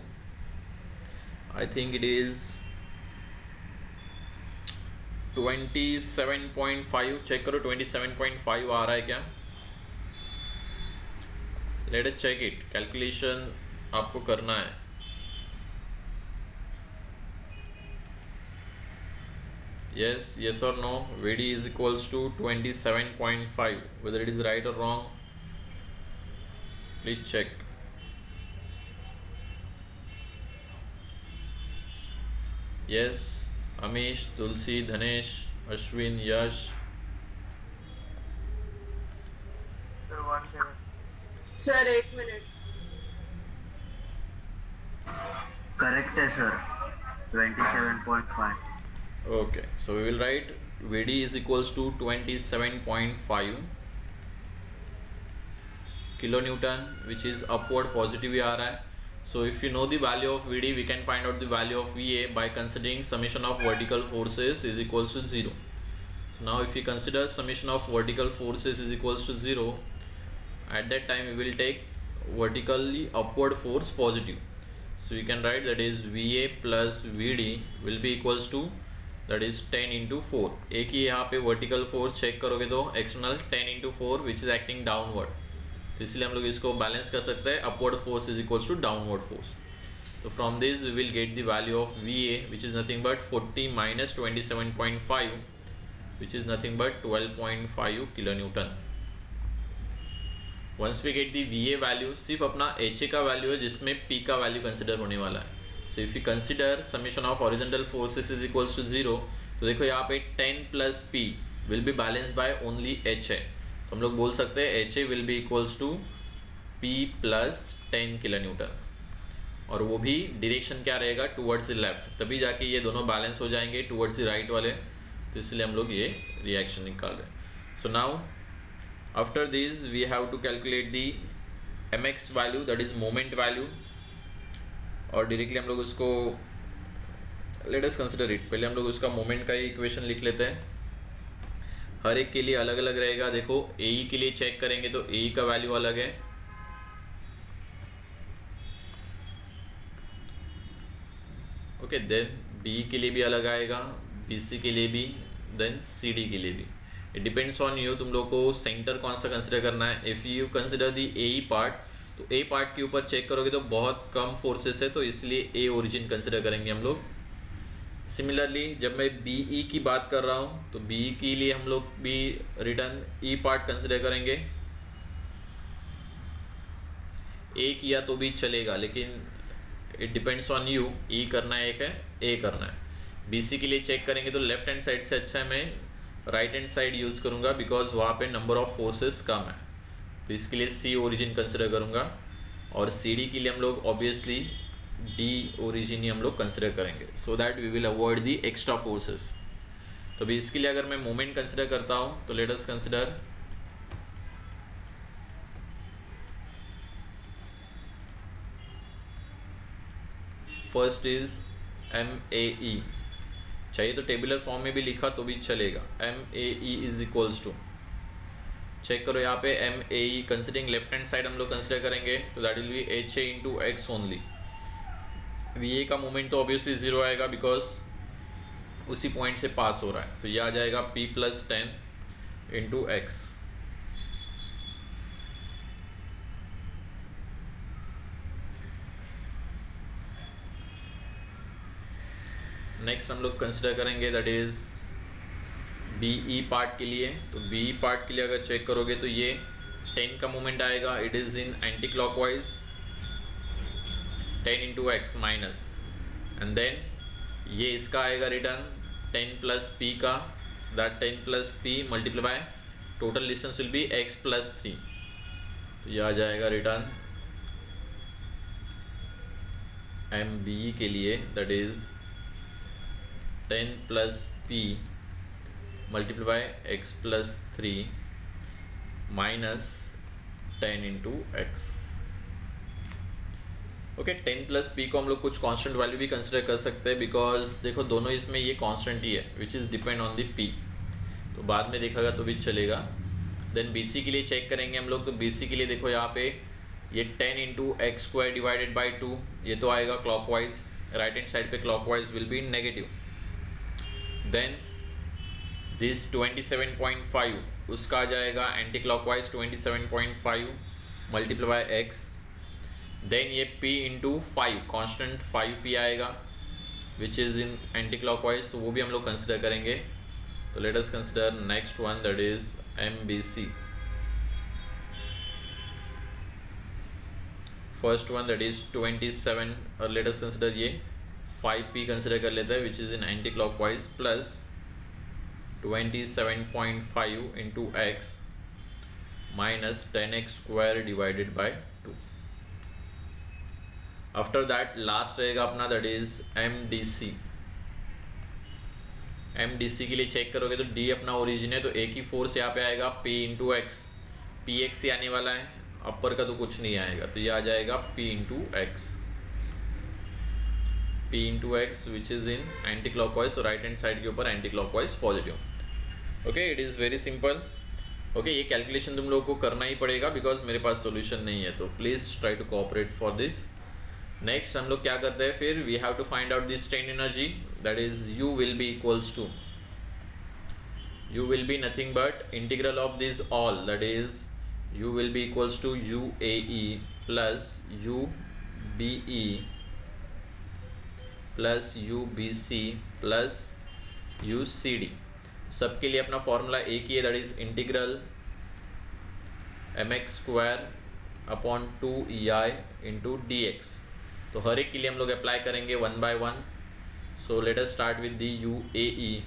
I think it is 27.5, check करो 27.5 आ रहा है क्या, let us check it, calculation आपको करना है। yes or no, VD is equals to 27.5, whether it is right or wrong, please check। yes, Amish, Tulsi, Dhanesh, Ashwin, Yash. Sir 1 minute. Correct है sir, 27.5। Okay, so we will write VD is equals to 27.5 kilo newton, which is upward positive ही आ रहा है। So if you know the value of VD, we can find out the value of VA by considering summation of vertical forces is equals to 0. So now if we consider summation of vertical forces is equals to 0, at that time we will take vertically upward force positive. So we can write that is VA plus VD will be equals to, that is 10 into 4। एक ही यहाँ पे vertical force check करोगे तो external 10 into 4 which is acting downward, तो इसलिए हम लोग इसको बैलेंस कर सकते हैं, upward force is equals to downward force. तो from this we will get the value of VA which is nothing but 40 minus 27.5 which is nothing but 12.5 kilo newton. Once we get the V A value, सिर्फ अपना एच ए का वैल्यू है जिसमें पी का वैल्यू कंसिडर होने वाला है. So if you consider summation of horizontal forces is equals to 0, तो देखो यहाँ पे 10 plus P will be balance by only H A. तो हम लोग बोल सकते हैं H A will be equals to P plus 10 kilo newton, और वो भी डायरेक्शन क्या रहेगा, टुवर्ड्स द लेफ्ट, तभी जाके ये दोनों बैलेंस हो जाएंगे टुवर्ड्स द राइट वाले. तो इसलिए हम लोग ये रिएक्शन निकाल रहे हैं. So now after this we have to calculate the mx value, that is moment value, और डायरेक्टली हम लोग उसको लेट अस कंसिडर इट. पहले हम लोग उसका मोमेंट का ही इक्वेशन लिख लेते हैं. हर एक के लिए अलग अलग रहेगा. देखो ए के लिए चेक करेंगे तो ए का वैल्यू अलग है, ओके. देन बी के लिए भी अलग आएगा, बी सी के लिए भी, देन सी डी के लिए भी. इट डिपेंड्स ऑन यू, तुम लोग को सेंटर कौन सा कंसिडर करना है. If you consider the A part, तो ए पार्ट के ऊपर चेक करोगे तो बहुत कम फोर्सेस है, तो इसलिए ए ओरिजिन कंसिडर करेंगे हम लोग. सिमिलरली जब मैं बी ई की बात कर रहा हूँ, तो बी के लिए हम लोग भी रिटर्न ई पार्ट कंसिडर करेंगे. ए किया तो भी चलेगा, लेकिन इट डिपेंड्स ऑन यू, ई करना है एक है, ए करना है. बी सी के लिए चेक करेंगे तो लेफ्ट हैंड साइड से अच्छा है मैं राइट हैंड साइड यूज़ करूँगा, बिकॉज वहाँ पे नंबर ऑफ फोर्सेस कम है. तो इसके लिए सी ओरिजिन कंसिडर करूँगा, और सी डी के लिए हम लोग ऑब्वियसली डी ओरिजिन ही हम लोग कंसिडर करेंगे, so that we will avoid the extra forces. तो अभी इसके लिए अगर मैं मोमेंट कंसिडर करता हूँ, तो let us consider first is M A E. चाहिए तो टेबुलर फॉर्म में भी लिखा तो भी चलेगा. M A E is equals to, check करो यहाँ पे M A E considering left hand side हम लोग कंसिडर करेंगे, तो that will be H A into X only. V A का मोमेंट तो ऑब्वियसली जीरो आएगा, बिकॉज उसी पॉइंट से पास हो रहा है, तो ये आ जाएगा P plus 10 into X. Next हम लोग कंसिडर करेंगे that is B E part के लिए. तो बी ई पार्ट के लिए अगर चेक करोगे तो ये 10 का मोमेंट आएगा, it is in anti clockwise, 10 into x minus, and then ये इसका आएगा रिटर्न 10 प्लस पी का, that 10 plus P multiply by total distance will be X plus 3. तो ये आ जाएगा रिटर्न एम बी ई के लिए, that is 10 plus P multiply by x plus 3 minus 10 into x. Okay, 10 plus P को हम लोग कुछ कांस्टेंट वैल्यू भी कंसिडर कर सकते हैं, बिकॉज देखो दोनों इसमें ये कांस्टेंट ही है which is depend on the P, तो बाद में देखागा तो भी चलेगा. देन बी सी के लिए चेक करेंगे हम लोग. तो बी सी के लिए देखो यहाँ पे ये 10 into X square divided by 2, ये तो आएगा क्लॉकवाइज, राइट हैंड साइड पे clockwise will be negative. Then this 27.5 उसका आ जाएगा anti clockwise 27.5 multiply by X. Then ये p इंटू 5 कॉन्स्टेंट 5p आएगा which is in anti clockwise, तो वो भी हम लोग कंसिडर करेंगे. तो let us consider next one, that is M B C. First one that is 27, और लेट अस कंसिडर ये 5p कंसिडर कर लेते हैं which is in anti clockwise, plus 27.5 into x minus 10x square divided by 2. After that last रहेगा अपना that is M D C. M D C के लिए चेक करोगे तो डी अपना ओरिजिन है, तो एक ही फोर्स यहाँ पे आएगा p into x, P x ही आने वाला है, अपर का तो कुछ नहीं आएगा, तो ये आ जाएगा p into x, p into x which is in anti clockwise, तो राइट हैंड साइड के ऊपर anti clockwise positive. Okay, it is very simple. Okay, ये कैलकुलेशन तुम लोगों को करना ही पड़ेगा बिकॉज मेरे पास सॉल्यूशन नहीं है, तो please try to cooperate for this. Next हम लोग क्या करते हैं फिर, we have to find out this strain energy, that is U will be equals to, U will be nothing but integral of this all, that is U will be equals to U A E plus U B E plus U B C plus U C D. सबके लिए अपना फॉर्मूला एक ही है, that is integral mx square upon 2EI into D x. तो हर एक के लिए हम लोग अप्लाई करेंगे one by one. So let us start with the U A E.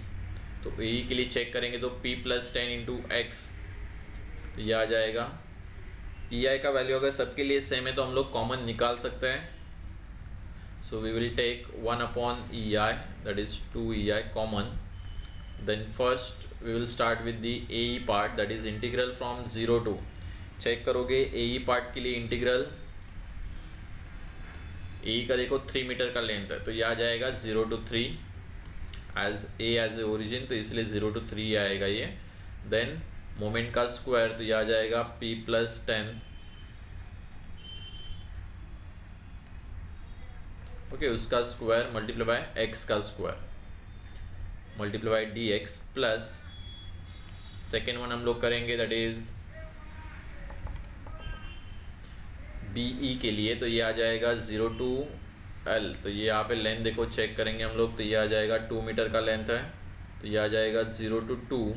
तो ए ई के लिए चेक करेंगे तो p प्लस 10 इंटू एक्स, तो ये आ जाएगा। ई आई का वैल्यू अगर सबके लिए सेम है तो हम लोग कॉमन निकाल सकते हैं। So we will take 1 upon E I, that is 2EI common. Then first we will start with the A E part, that is integral from 0 to. Check करोगे ए ई पार्ट के लिए इंटीग्रल, ए का देखो 3 मीटर का लेंथ है, तो ये आ जाएगा 0 टू 3 एज ए ओरिजिन, तो इसलिए 0 टू 3 आएगा ये। देन मोमेंट का स्क्वायर, तो ये आ जाएगा p प्लस 10, ओके, उसका स्क्वायर मल्टीप्लाई बाय x का square multiply bye D x plus second one हम लोग करेंगे दैट इज बी ई के लिए, तो ये आ जाएगा 0 टू एल। तो ये यहाँ पे लेंथ देखो चेक करेंगे हम लोग, तो ये आ जाएगा 2 मीटर का लेंथ है, तो ये आ जाएगा 0 टू 2।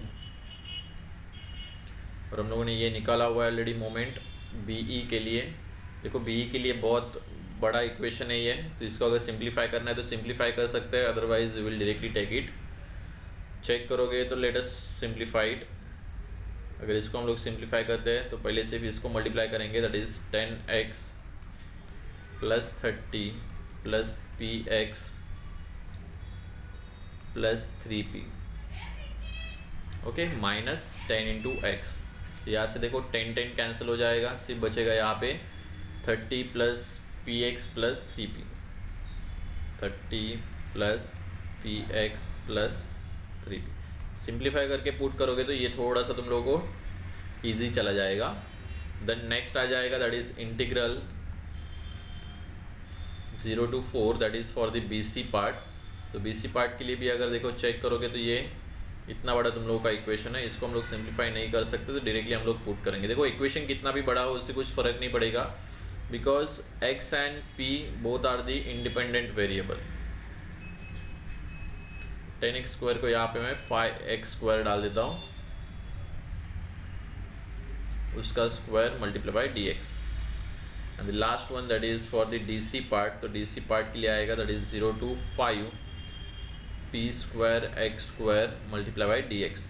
और हम लोगों ने ये निकाला हुआ है ऑलरेडी मोमेंट बी ई के लिए। देखो बी ई के लिए बहुत बड़ा इक्वेशन है ये, तो इसको अगर सिंप्लीफाई करना है तो सिंप्लीफाई कर सकते हैं, otherwise we will directly take it. Check करोगे तो लेट अस सिंप्लीफाई इट। अगर इसको हम लोग सिंप्लीफाई करते हैं तो पहले से भी इसको मल्टीप्लाई करेंगे, that is 10x plus 30 plus px plus 3p, okay, minus 10 into x. यहाँ से देखो 10 कैंसिल हो जाएगा, सिर्फ बचेगा यहाँ पे 30 plus px plus 3p, 30 plus px plus 3p। Simplify करके पुट करोगे तो ये थोड़ा सा तुम लोगों को ईजी चला जाएगा। देन नेक्स्ट आ जाएगा that is integral 0 to 4, that is for the BC part. तो BC पार्ट के लिए भी अगर देखो चेक करोगे तो ये इतना बड़ा तुम लोगों का इक्वेशन है, इसको हम लोग सिंप्लीफाई नहीं कर सकते, तो डायरेक्टली हम लोग पुट करेंगे। देखो इक्वेशन कितना भी बड़ा हो उससे कुछ फर्क नहीं पड़ेगा, because x and p both are the independent variable. 10x square को यहाँ पे मैं 5x स्क्वायर डाल देता हूँ, उसका square multiply by dx। And the last one that is for the DC part. तो DC पार्ट के लिए आएगा that is 0 to 5 p square x square multiply by dx।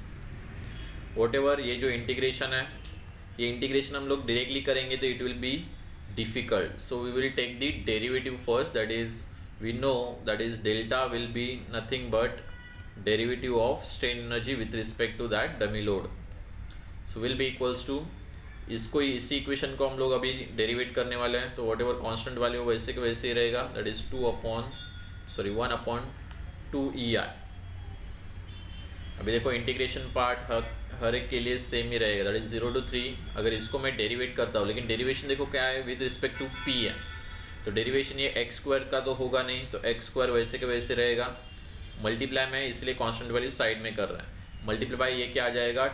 Whatever ये जो इंटीग्रेशन है, ये इंटीग्रेशन हम लोग डायरेक्टली करेंगे तो it will be difficult, so we will take the derivative first, that is we know that is delta will be nothing but derivative of strain energy with respect to that dummy load, so will be equals to, इसको इसी इक्वेशन को हम लोग अभी डेरिवेट करने वाले हैं, तो वॉट एवर कॉन्स्टेंट वैल्यू वैसे के वैसे ही रहेगा, दैट इज 1 अपॉन 2EI। अभी देखो इंटीग्रेशन पार्ट हर एक के लिए सेम ही रहेगा, दैट इज 0 टू 3। अगर इसको मैं डेरिवेट करता हूँ, लेकिन डेरिवेशन देखो क्या है, विद रिस्पेक्ट टू p है, तो डेरिवेशन ये x स्क्वायर का तो होगा नहीं, तो x स्क्वायर वैसे के वैसे रहेगा। मल्टीप्लाई में इसलिए कांस्टेंट वैल्यू साइड में कर रहे हैं, मल्टीप्लाई बाय ये क्या आ जाएगा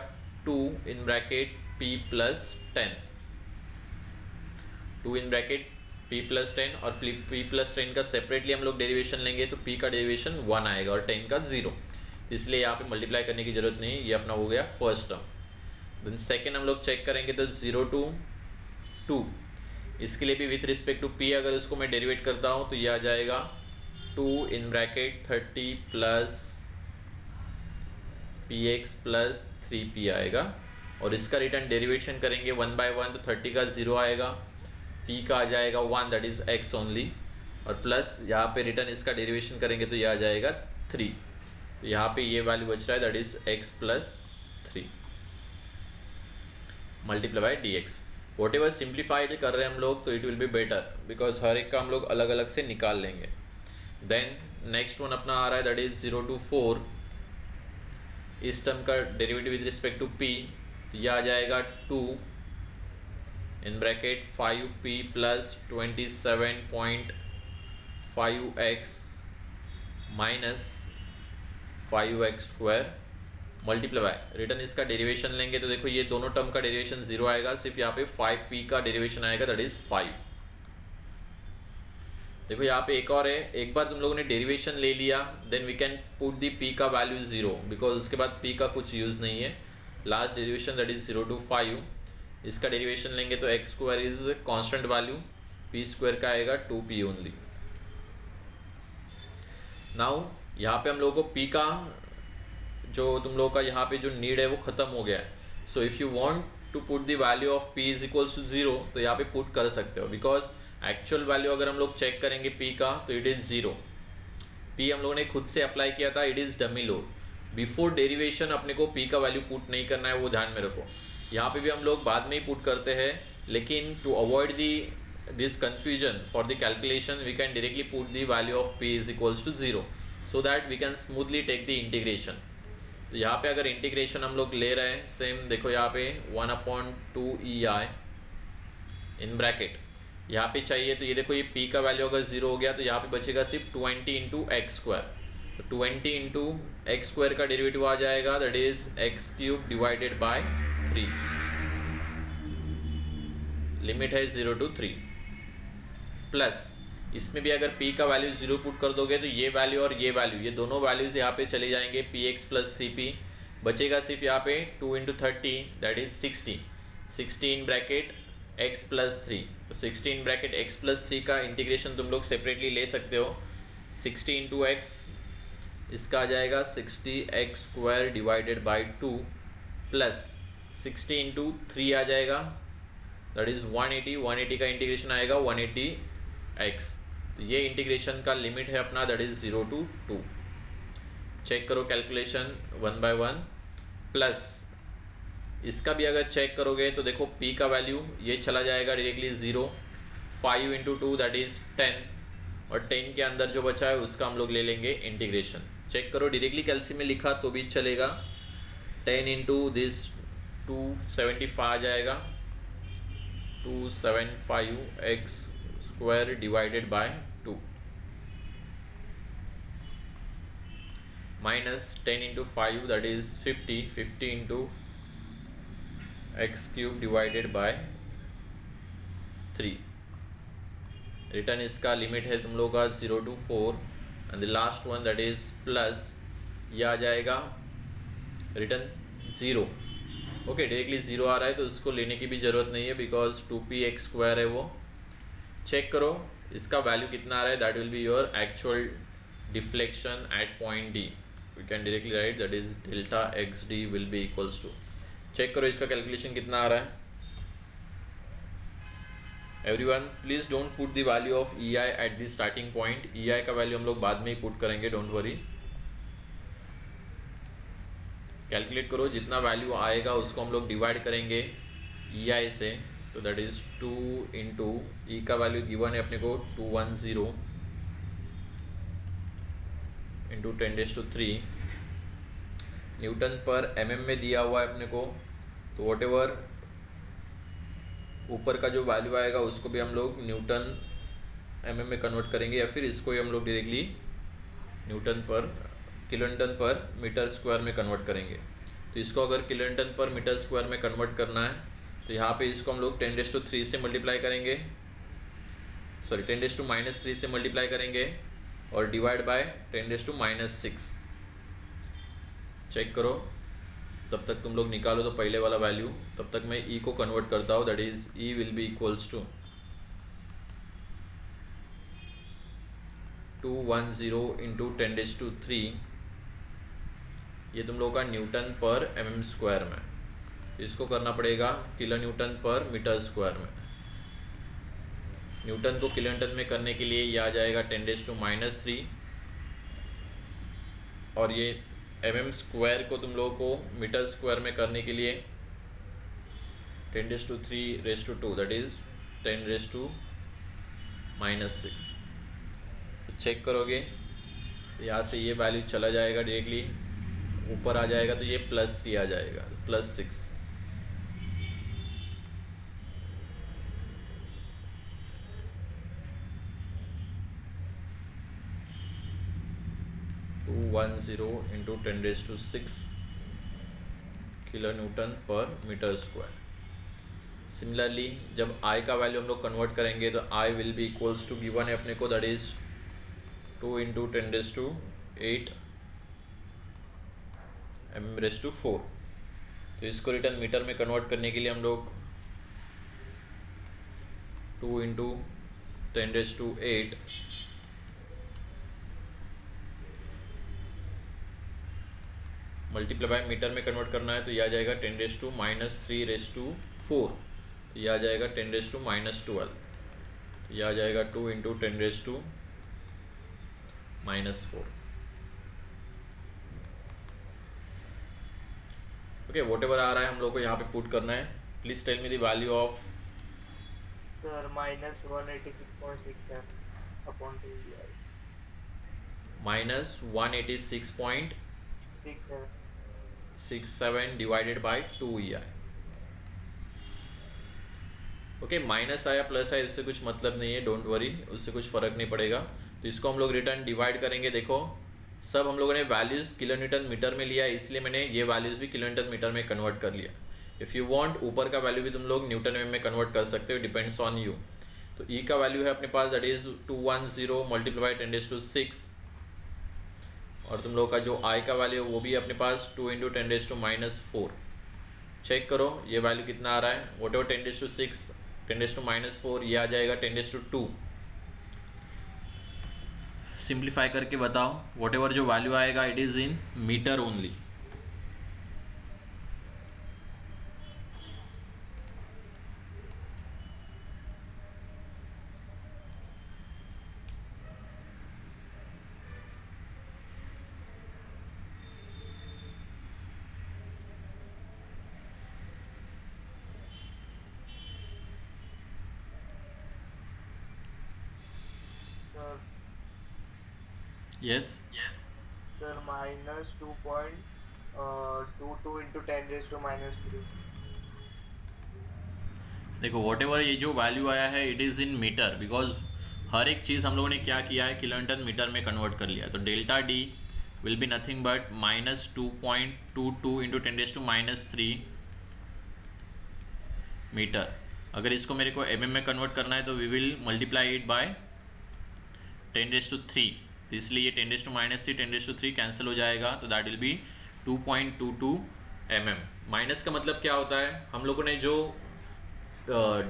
2 in bracket p plus 10, 2 in bracket p plus 10, और p प्लस 10 का सेपरेटली हम लोग डेरिवेशन लेंगे तो p का डेरिवेशन 1 आएगा और 10 का 0, इसलिए यहाँ पे मल्टीप्लाई करने की जरूरत नहीं, ये अपना हो गया फर्स्ट टर्म। देन सेकेंड हम लोग चेक करेंगे तो 0 टू 2, इसके लिए भी विथ रिस्पेक्ट टू p अगर उसको मैं डेरिवेट करता हूँ तो ये आ जाएगा 2 in bracket 30 plus px plus 3p आएगा, और इसका रिटर्न डेरिवेशन करेंगे 1 बाय 1, तो 30 का 0 आएगा, p का आ जाएगा 1 दैट इज x ओनली, और प्लस यहाँ पे रिटर्न इसका डेरिवेशन करेंगे तो ये आ जाएगा 3, तो यहाँ पे ये वैल्यू बच रहा है that is x plus 3 multiply by dx। Whatever simplified कर रहे हैं हम लोग तो it will be better, because हर एक का हम लोग अलग अलग से निकाल लेंगे। देन नेक्स्ट वन अपना आ रहा है दैट इज 0 टू 4, इस टर्म का derivative with respect to p, तो यह आ जाएगा 2 in bracket 5p plus 27.5x minus 5x square multiply by return इसका डेरिवेशन लेंगे, तो देखो ये दोनों टर्म का डेरिवेशन 0 आएगा, सिर्फ यहाँ पे 5p का डेरिवेशन आएगा दैट इज 5। देखो यहाँ पे एक और है, एक बार तुम लोगों ने डेरिवेशन ले लिया then we can put the p का वैल्यू 0, बिकॉज उसके बाद p का कुछ यूज़ नहीं है। Last derivation that is 0 to 5, इसका डेरिवेशन लेंगे तो X square is constant value, P square का आएगा 2p ओनली। नाउ यहाँ पे हम लोगों को p का जो तुम लोगों का यहाँ पे जो नीड है वो खत्म हो गया है। So if you want to put the value of p is equals to 0 तो यहाँ पे पुट कर सकते हो, बिकॉज एक्चुअल वैल्यू अगर हम लोग चेक करेंगे p का तो इट इज़ 0। p हम लोगों ने खुद से अप्लाई किया था, it is dummy load. Before derivation अपने को p का वैल्यू पुट नहीं करना है, वो ध्यान में रखो। यहाँ पे भी हम लोग बाद में ही पुट करते हैं, लेकिन to avoid this confusion for the calculation we can directly put the value of p is equals to 0 so that we can smoothly take the integration। तो यहाँ पे अगर इंटीग्रेशन हम लोग ले रहे हैं, सेम देखो यहाँ पे 1/2 इन ब्रैकेट यहाँ पे चाहिए, तो ये देखो ये p का वैल्यू अगर 0 हो गया तो यहाँ पे बचेगा सिर्फ 20 इंटू एक्स स्क्वायर। तो 20 इंटू एक्स स्क्वायर का डेरिवेटिव आ जाएगा, that is x cube divided by 3। Limit है 0 to 3 प्लस इसमें भी अगर p का वैल्यू 0 पुट कर दोगे तो ये वैल्यू और ये वैल्यू, ये दोनों वैल्यूज यहाँ पे चले जाएंगे, px प्लस 3p बचेगा सिर्फ यहाँ पे 2 into 30 that is 60। 60 in bracket x plus 3, तो 60 इन ब्रैकेट x प्लस 3 का इंटीग्रेशन तुम लोग सेपरेटली ले सकते हो। 60 इंटू एक्स इसका आ जाएगा 60x square divided by 2 plus 60 into 3 आ जाएगा, दैट इज 180। 180 का इंटीग्रेशन आएगा 180x। तो ये इंटीग्रेशन का लिमिट है अपना, दैट इज 0 to 2। चेक करो कैलकुलेशन 1 by 1 प्लस इसका भी अगर चेक करोगे तो देखो p का वैल्यू ये चला जाएगा डायरेक्टली 0। 5 इंटू 2 दैट इज 10 और 10 के अंदर जो बचा है उसका हम लोग ले लेंगे इंटीग्रेशन। चेक करो डायरेक्टली कैलसी में लिखा तो भी चलेगा। 10 इंटू दिस 275 आ जाएगा, 275x square divided by 2 minus 10 into 5 that is 50। 50 into x cube divided by 3। Return इसका लिमिट है तुम लोग का 0 to 4 and the last one that is plus ये आ जाएगा रिटर्न 0। ओके डायरेक्टली 0 आ रहा है तो उसको लेने की भी ज़रूरत नहीं है, बिकॉज 2px स्क्वायर है वो। चेक करो इसका वैल्यू कितना आ रहा है, that will be your actual deflection at point D. We can directly write that is delta x D will be equals to. Check करो इसका कैलकुलेशन कितना आ रहा है। Everyone please don't put the value of E I at the starting point. E I का वैल्यू हम लोग बाद में ही पुट करेंगे, डोंट वरी। कैलकुलेट करो, जितना वैल्यू आएगा उसको हम लोग डिवाइड करेंगे ई आई से, तो दैट इज 2 इंटू ई का वैल्यू गिवन है अपने को 210 इंटू 10⁻³ न्यूटन पर mm में दिया हुआ है अपने को। तो वॉट एवर ऊपर का जो वैल्यू आएगा उसको भी हम लोग न्यूटन mm में कन्वर्ट करेंगे, या फिर इसको ही हम लोग डायरेक्टली किलोन्यूटन पर मीटर स्क्वायर में कन्वर्ट करेंगे। तो इसको अगर किलोन्यूटन पर मीटर स्क्वायर में कन्वर्ट करना है तो यहाँ पे इसको हम लोग 10⁻³ से मल्टीप्लाई करेंगे, सॉरी 10⁻³ से मल्टीप्लाई करेंगे और डिवाइड बाय 10⁻⁻⁶। चेक करो, तब तक तुम लोग निकालो तो पहले वाला वैल्यू, तब तक मैं ई को कन्वर्ट करता हूँ, that is E will be equals to 210 into 10⁻³ ये तुम लोगों का न्यूटन पर mm स्क्वायर में, इसको करना पड़ेगा kilo newton per metre square में। न्यूटन को किलो न्यूटन में करने के लिए ये आ जाएगा 10⁻³ और ये mm स्क्वायर को तुम लोगों को मीटर स्क्वायर में करने के लिए 10⁻³ दैट इज 10⁻⁻⁶। तो चेक करोगे तो यहाँ से ये वैल्यू चला जाएगा, डायरेक्टली ऊपर आ जाएगा तो ये +3 आ जाएगा, +6। To 210 into 10⁻⁶ kilo newton per metre square. Similarly जब आई का वैल्यू हम लोग कन्वर्ट करेंगे तो I will be equals to given है अपने को, दैट इज 2 इंटू 10⁸ mm⁴। तो इसको रिटर्न मीटर में कन्वर्ट करने के लिए हम लोग 2 इंटू 10⁸ मल्टीप्लाई बाय मीटर में कन्वर्ट करना है तो यह आ जाएगा 10⁻³ तो यह आ जाएगा 10⁻12 तो यह आ जाएगा 2 इंटू 10⁻⁻⁴। ओके, वॉट एवर आ रहा है हम लोग को यहाँ पे पुट करना है। Please tell me the value of sir -186.67 upon 2 EI -186.67 divided by 2 EI। Okay, minus आया प्लस आया उससे कुछ मतलब नहीं है, डोंट वरी, उससे कुछ फर्क नहीं पड़ेगा। तो इसको हम लोग रिटर्न डिवाइड करेंगे। देखो सब हम लोगों ने वैल्यूज़ किलोमीटर मीटर में लिया, इसलिए मैंने ये वैल्यूज़ भी किलोमीटर मीटर में कन्वर्ट कर लिया। इफ़ यू वांट ऊपर का वैल्यू भी तुम लोग न्यूटन में कन्वर्ट कर सकते हो, डिपेंड्स ऑन यू। तो ई का वैल्यू है अपने पास, दैट इज़ 210 मल्टीप्लाई 10⁶, और तुम लोग का जो आई का वैल्यू है वो भी अपने पास 2 इंटू 10⁻⁻⁴। चेक करो ये वैल्यू कितना आ रहा है। वॉट एवर 10⁶ 10⁻⁻⁴, ये आ जाएगा 10⁻²। सिंप्लीफाई करके बताओ, वॉट एवर जो वैल्यू आएगा it is in metre only. Sir yes sir -2.22 into 10⁻³ देखो वॉट एवर ये जो वैल्यू आया है it is in metre, because हर एक चीज़ हम लोगों ने क्या किया है, किलोमीटर मीटर में कन्वर्ट कर लिया। तो delta D will be nothing but -2.22 into 10⁻³ metre. अगर इसको मेरे को mm में कन्वर्ट करना है तो we will multiply it by 10⁻³ तो इसलिए ये 10⁻³ 10⁻³ कैंसिल हो जाएगा, तो that will B 2.22 mm। Minus का मतलब क्या होता है, हम लोगों ने जो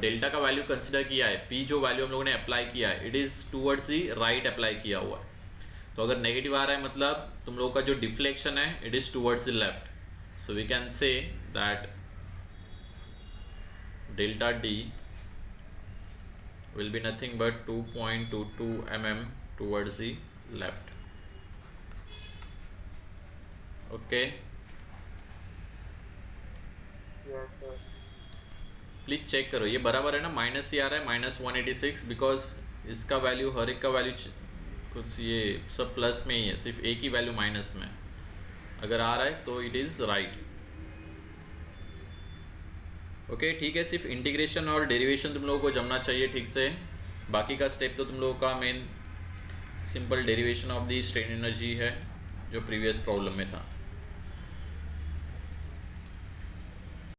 डेल्टा का वैल्यू कंसिडर किया है, पी जो वैल्यू हम लोगों ने अप्लाई किया है it is towards the right apply किया हुआ है। तो अगर नेगेटिव आ रहा है मतलब तुम लोगों का जो डिफ्लेक्शन है it is towards the left. So we can say that delta D will be nothing but 2.22 mm towards the left. Okay, yes sir. Please check करो ये बराबर है ना, माइनस ही आ रहा है -186, बिकॉज इसका वैल्यू हर एक का वैल्यू कुछ ये सब प्लस में ही है, सिर्फ एक ही वैल्यू माइनस में अगर आ रहा है तो इट इज़ राइट। ओके ठीक है, सिर्फ इंटीग्रेशन और डेरिवेशन तुम लोगों को जमना चाहिए ठीक से, बाकी का स्टेप तो तुम लोगों का main simple derivation of the strain energy है जो प्रीवियस प्रॉब्लम में था।